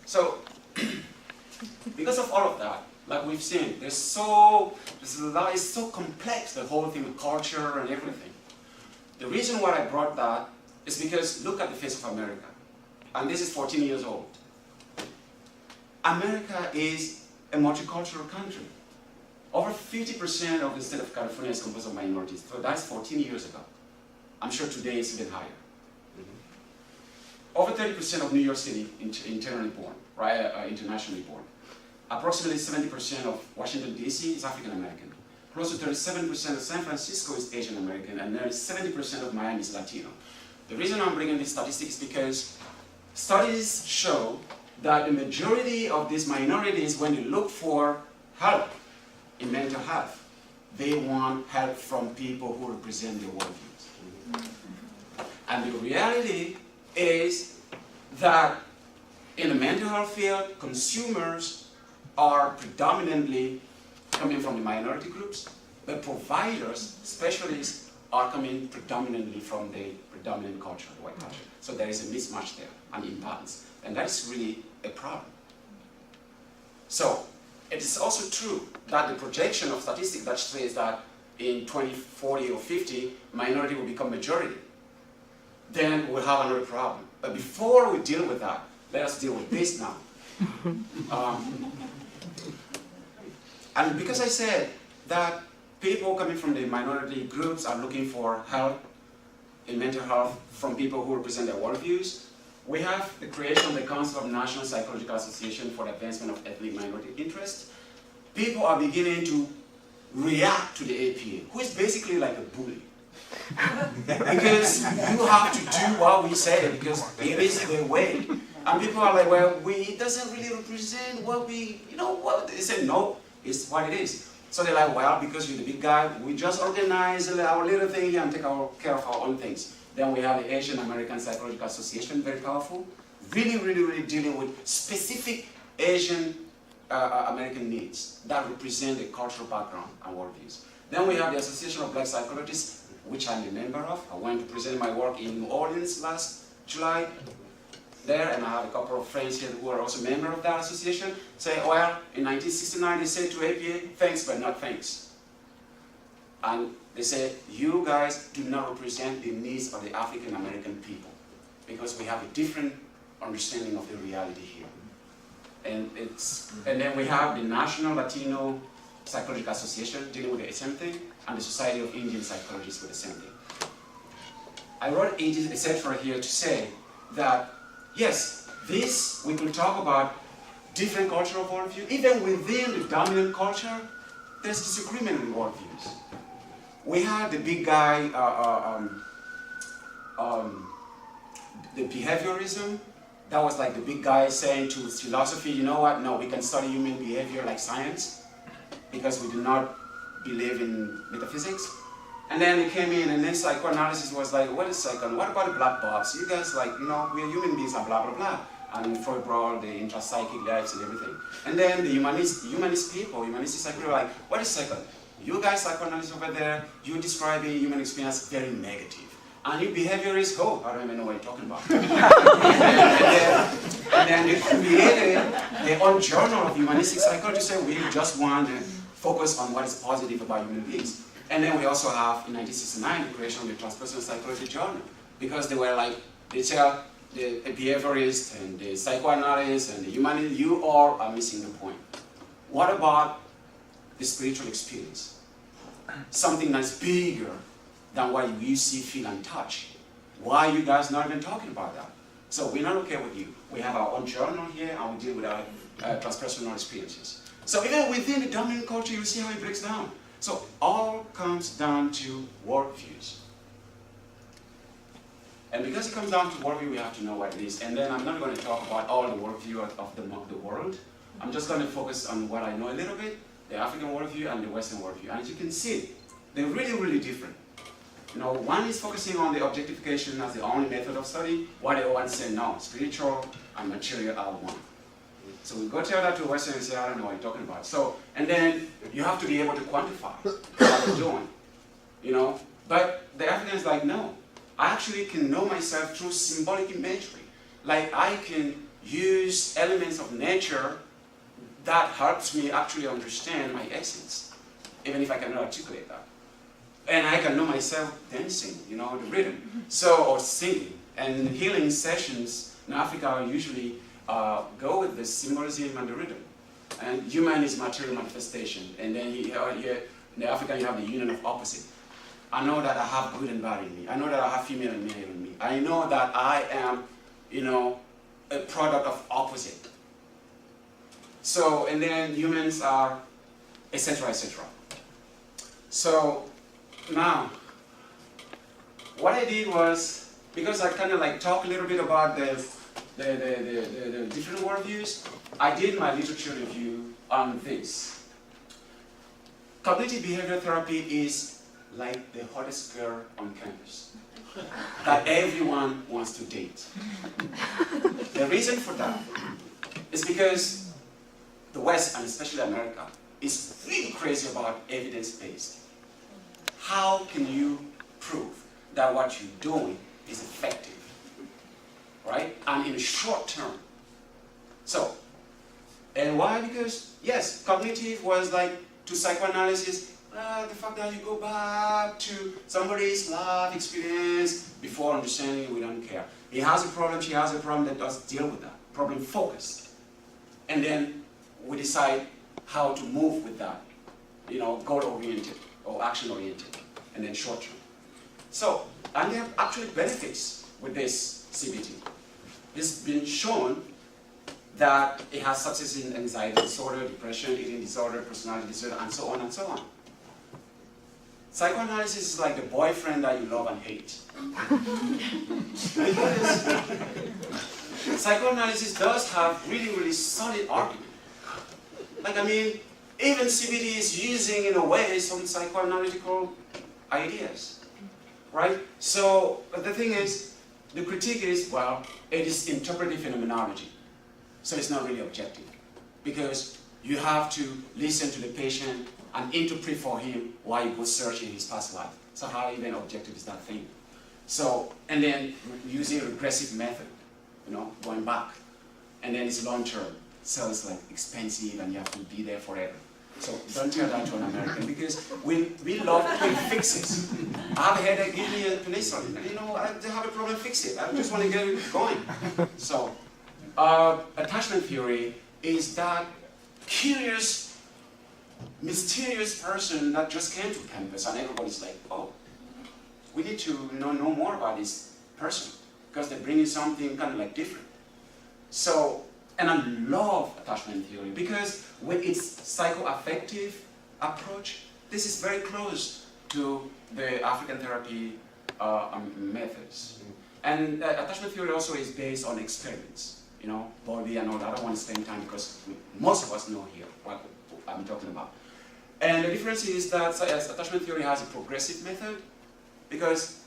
So, because of all of that, like we've seen, it's so complex, the whole thing with culture and everything. The reason why I brought that is because look at the face of America. And this is 14 years old. America is a multicultural country. Over 50% of the state of California is composed of minorities. So that's 14 years ago. I'm sure today it's even higher. Over 30% of New York City internally born, right? Internationally born. Approximately 70% of Washington, D.C. is African American. Close to 37% of San Francisco is Asian American, and nearly 70% of Miami is Latino. The reason I'm bringing this statistic is because studies show that the majority of these minorities, when they look for help in mental health, they want help from people who represent their worldviews. And the reality is that in the mental health field, consumers are predominantly coming from the minority groups, but providers, specialists, are coming predominantly from the predominant culture, the white culture. So there is a mismatch there, an imbalance. And that is really a problem. So it is also true that the projection of statistics that says that in 2040 or 50, minority will become majority. Then we'll have another problem. But before we deal with that, let us deal with this now. And because I said that people coming from the minority groups are looking for help in mental health from people who represent their worldviews, we have the creation of the Council of National Psychological Association for the Advancement of Ethnic Minority Interests. People are beginning to react to the APA, who is basically like a bully. Because you have to do what we say, because it is the way. And people are like, well, it doesn't really represent what we, what they say, no, it's what it is. So they're like, well, because you're the big guy, we just organize our little thing here and take care of our own things. Then we have the Asian American Psychological Association, very powerful, really dealing with specific Asian American needs that represent the cultural background and worldviews. Then we have the Association of Black Psychologists, which I'm a member of. I went to present my work in New Orleans last July there, and I have a couple of friends here who are also members of that association, say, well, in 1969 they said to APA, thanks but not thanks. And they said, you guys do not represent the needs of the African American people because we have a different understanding of the reality here. And then we have the National Latino Psychological Association dealing with the same thing, and the Society of Indian Psychologists with the same thing. I wrote etc. here to say that, yes, we could talk about different cultural worldview. Even within the dominant culture, there's disagreement in worldviews. We had the big guy, the behaviorism. That was like the big guy saying to philosophy, you know what, no, we can study human behavior like science because we do not believe in metaphysics. And then he came in and then psychoanalysis was like, wait a second, what about the black box? You guys like, we are human beings and blah, blah, blah. And Freud brought the intrapsychic lives and everything. And then the humanist people, humanistic psychology were like, wait a second, you guys psychoanalysts over there, you're describing human experience very negative. And you behaviorists, I don't even know what you're talking about. and then they created their own journal of humanistic psychology, saying we just want to focus on what is positive about human beings. And then we also have, in 1969, the creation of the Transpersonal Psychology Journal, because they were like, they tell the behaviorists and the psychoanalysts and the humanists, you all are missing the point. What about the spiritual experience? Something that's bigger than what you see, feel, and touch. Why are you guys not even talking about that? So we're not okay with you. We have our own journal here, and we deal with our transpersonal experiences. So even within the dominant culture, you see how it breaks down. So all comes down to worldviews. And because it comes down to worldview, we have to know what it is. And then I'm not going to talk about all the worldview of the world. I'm just going to focus on what I know a little bit, the African worldview and the Western worldview. And as you can see, they're really different. One is focusing on the objectification as the only method of study, while the other one say no, spiritual and material are one. So we go tell that to a Western and say, I don't know what you're talking about. So, and then you have to be able to quantify what you're doing, But the African is like, no, I actually can know myself through symbolic imagery. Like I can use elements of nature that helps me actually understand my essence, even if I cannot articulate that. And I can know myself dancing, you know, the rhythm, or singing. And healing sessions in Africa usually go with the symbolism and the rhythm. And human is material manifestation. And then here in the African, you have the union of opposite. I know that I have good and bad in me. I know that I have female and male in me. I know that I am, you know, a product of opposite. So, and then humans are, etc., etc. So, now, what I did was, because I kind of like talk a little bit about the different worldviews, I did my literature review on this. Cognitive behavioral therapy is like the hottest girl on campus that everyone wants to date. The reason for that is because the West, and especially America, is really crazy about evidence-based. How can you prove that what you're doing is effective, right? And in the short term. So, and why? Because, yes, cognitive was like, to psychoanalysis, the fact that you go back to somebody's life experience before understanding, we don't care. He has a problem, she has a problem, let us deal with that. Problem focused. And then we decide how to move with that, you know, goal-oriented or action-oriented, and then short-term. So, and there are actually benefits with this CBT. It's been shown that it has success in anxiety disorder, depression, eating disorder, personality disorder, and so on and so on. Psychoanalysis is like the boyfriend that you love and hate. Psychoanalysis does have really, really solid argument. Like, I mean, even CBT is using, in a way, some psychoanalytical ideas, right? So, but the thing is, the critique is, well, it is interpretive phenomenology. So it's not really objective, because you have to listen to the patient and interpret for him why you go searching his past life. So how even objective is that thing? So, and then using regressive method, you know, going back. And then it's long term. So it's like expensive and you have to be there forever. So don't tell that to an American, because we love quick fixes. I have a headache, give me a penicillin. You know, I have a problem, fix it. I just want to get it going. So, attachment theory is that curious, mysterious person that just came to campus and everybody's like, oh, we need to know more about this person because they're bringing something kind of like different. So, and I love attachment theory because with its psychoaffective approach, this is very close to the African therapy methods. And attachment theory also is based on experiments, you know, Bowlby and all that. I don't want to spend time because most of us know here what I'm talking about. And the difference is that attachment theory has a progressive method because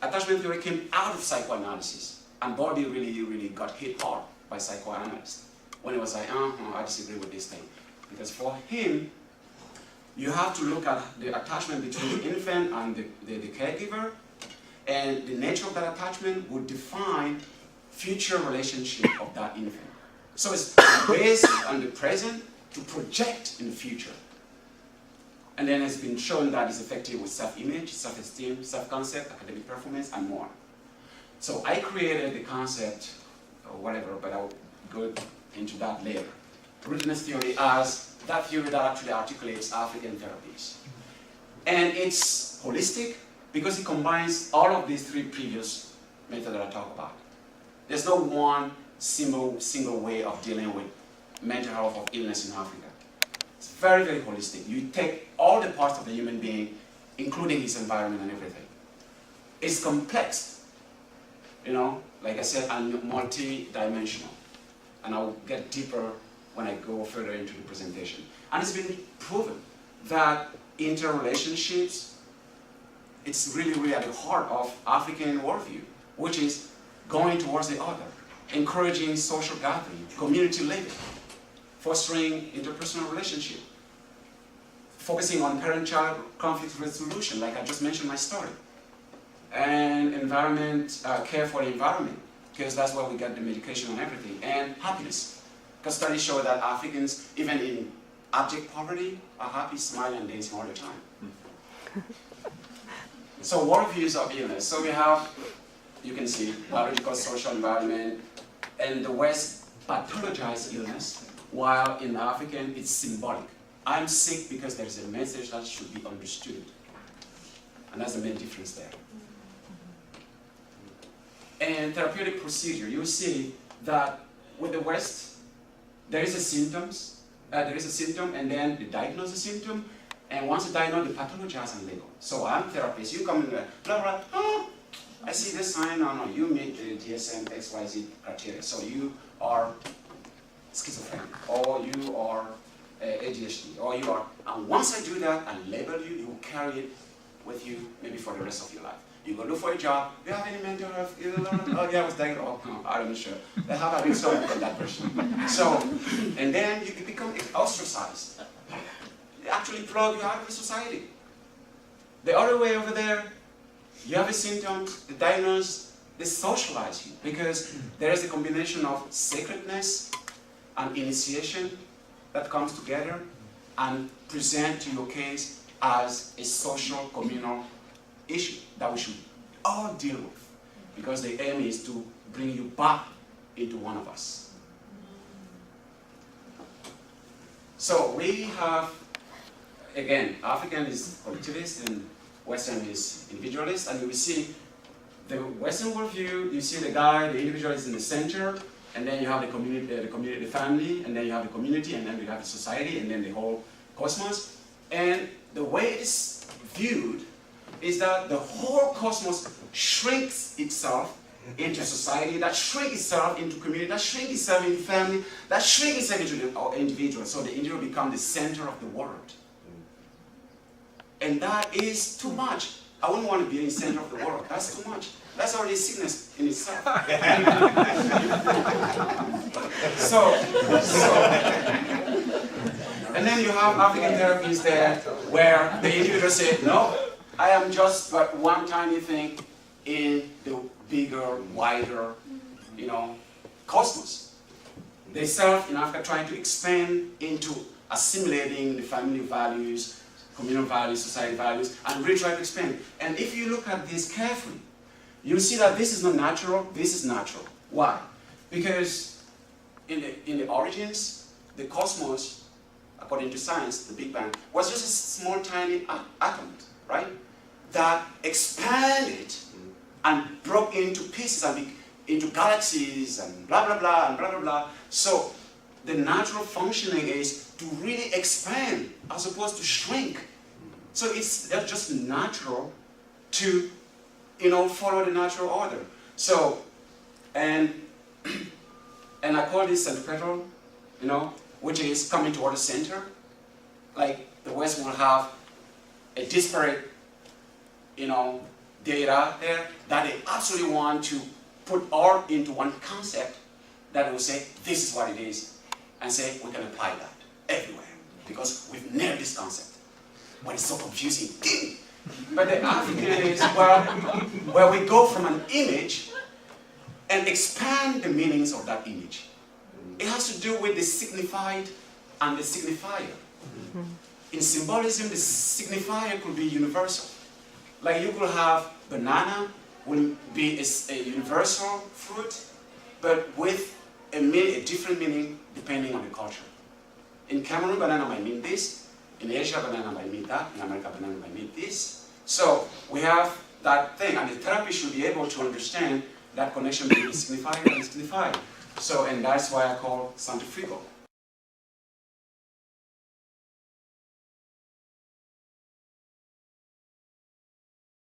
attachment theory came out of psychoanalysis, and Bowlby really got hit hard by psychoanalysts when he was like, I disagree with this thing. Because for him, you have to look at the attachment between the infant and the caregiver, and the nature of that attachment would define future relationship of that infant. So it's based on the present to project in the future. And then it's been shown that it's effective with self-image, self-esteem, self-concept, academic performance, and more. So I created the concept, or whatever, but I'll go into that later. Rootedness theory as that theory that actually articulates African therapies. And it's holistic because it combines all of these three previous methods that I talked about. There's no one single way of dealing with mental health or illness in Africa. It's very, very holistic. You take all the parts of the human being, including his environment and everything. It's complex, you know, like I said, and multi-dimensional. And I'll get deeper when I go further into the presentation. And it's been proven that interrelationships, it's really at the heart of African worldview, which is going towards the other, encouraging social gathering, community living, fostering interpersonal relationship, focusing on parent-child conflict resolution, like I just mentioned in my story, and environment, care for the environment, because that's where we get the medication and everything, and happiness. Because studies show that Africans, even in abject poverty, are happy, smiling, and dancing all the time. So worldviews of illness. So we have, you can see, biological, social, environment, and the West pathologizes illness, while in the African it's symbolic. I'm sick because there is a message that should be understood. And that's the main difference there. And therapeutic procedure, you see that with the West, there is a symptom, and then they diagnose the symptom, and once you diagnose, they pathologize and label. So I'm a therapist, you come in there, blah, blah, oh, I see this sign, no, you meet the DSM XYZ criteria, so you are schizophrenic, or you are ADHD, or you are, and once I do that and label you, you will carry it with you maybe for the rest of your life. You go look for a job, do you have any mental health? Oh yeah, I was diagnosed, oh, no, I'm not sure. Then how about you sorry for that person? So, and then you become ostracized. They actually plug you out of the society. The other way over there, you have a symptom, the diagnose, they socialize you because there is a combination of sacredness and initiation that comes together and present to your case as a social, communal issue that we should all deal with, because the aim is to bring you back into one of us. So we have, again, African is collectivist and Western is individualist, and you will see the Western worldview, you see the guy, the individual is in the center, and then you have the community, the family, and then you have the community, and then you have the society, and then the whole cosmos. And the way it is viewed is that the whole cosmos shrinks itself into society, that shrinks itself into community, that shrinks itself into family, that shrinks itself into the individual. So the individual becomes the center of the world. And that is too much. I wouldn't want to be in the center of the world. That's too much. That's already sickness in itself. so, and then you have African therapies there where the individual said, no, I am just but one tiny thing in the bigger, wider, cosmos. They serve in Africa trying to expand into assimilating the family values, communal values, society values, and really try to expand. And if you look at this carefully, you'll see that this is not natural, this is natural. Why? Because in the origins, the cosmos, according to science, the Big Bang, was just a small, tiny atom, right? That expanded and broke into pieces and into galaxies and blah, blah, blah, and blah, blah, blah. So the natural functioning is to really expand as opposed to shrink. So it's just natural to, follow the natural order. So, and I call this centripetal, which is coming toward the center. Like the West will have a disparate, data there that they absolutely want to put all into one concept that will say, this is what it is, and say, we can apply that everywhere, because we've nailed this concept. But it's so confusing. But the African is where we go from an image and expand the meanings of that image. It has to do with the signified and the signifier. In symbolism, the signifier could be universal. Like you could have banana will be a universal fruit, but with a different meaning depending on the culture. In Cameroon, banana might mean this. In Asia, banana might mean that. In America, banana might mean this. So we have that thing, and the therapist should be able to understand that connection between signifier and signifier. So, and that's why I call centrifugal.